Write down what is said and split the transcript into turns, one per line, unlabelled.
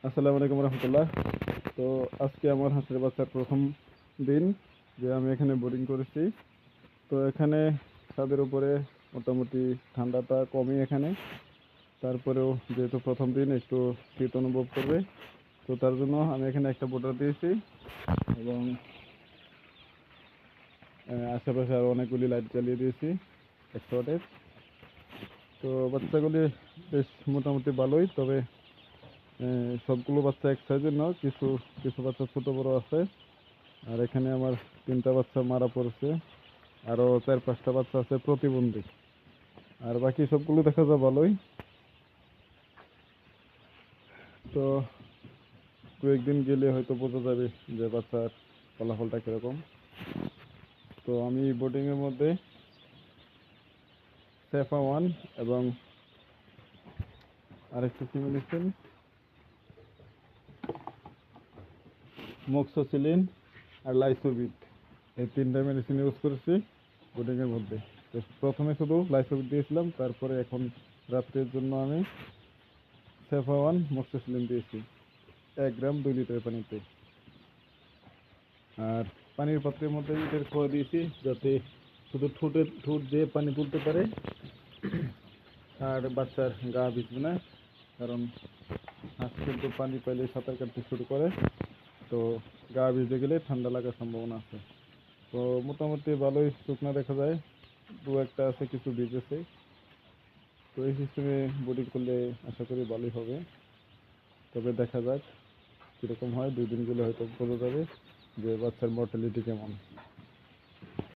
আসসালামু আলাইকুম রহমতুল্লাহ। তো আজকে আমার হাঁসের বাচ্চার প্রথম দিন যে আমি এখানে বোর্ডিং করেছি। তো এখানে ছাদের উপরে মোটামুটি ঠান্ডাটা কমই এখানে। তারপরেও যেহেতু প্রথম দিন একটু শীত অনুভব করবে, তো তার জন্য আমি এখানে একটা বোর্ডার দিয়েছি এবং আশেপাশে আরও অনেকগুলি লাইট জ্বালিয়ে দিয়েছি 100 ওয়াটের। তো বাচ্চাগুলি বেশ মোটামুটি ভালোই, তবে সবগুলো বাচ্চা এক সাইজের নয়, কিছু কিছু বাচ্চা ছোট বড় আছে। আর এখানে আমার 3টা বাচ্চা মারা পড়েছে, আরও 4-5টা বাচ্চা আছে প্রতিবন্ধী। আর বাকি সবগুলো দেখা যায় ভালোই। তো কয়েকদিন গেলে হয়তো বোঝা যাবে যে বাচ্চার ফলাফলটা কীরকম। তো আমি বোর্ডিংয়ের মধ্যে সেফা 1 এবং আরেকটা কি মেডিসিন, মোক্সোসিলিন আর লাইসোবিট, এই 3টা মেডিসিন ইউজ করেছি বোর্ডিংয়ের মধ্যে। তো প্রথমে শুধু লাইসোবিট দিয়েছিলাম, তারপরে এখন রাত্রের জন্য আমি সেফা 1 মোক্সোসিলিন দিয়েছি 1 গ্রাম 2 লিটার পানিতে। আর পানির পাত্রের মধ্যে ইটের খোয়া দিয়েছি যাতে শুধু ঠোঁট দিয়ে পানি তুলতে পারে আর বাচ্চার গা ভিজবে না। কারণ হাঁস কিন্তু পানি পাইলে সাঁতার কাটতে শুরু করে, তো গা ভিজে গেলে ঠান্ডা লাগার সম্ভাবনা আছে। তো মোটামুটি ভালোই শুকনা দেখা যায়, দু একটা আছে কিছু ভিজেছে। তো এই সিস্টেমে বোর্ডিং করলে আশা করি ভালোই হবে, তবে দেখা যাক কীরকম হয়। 2 দিন গেলে হয়তো বোঝা যাবে যে বাচ্চার মর্টালিটি কেমন।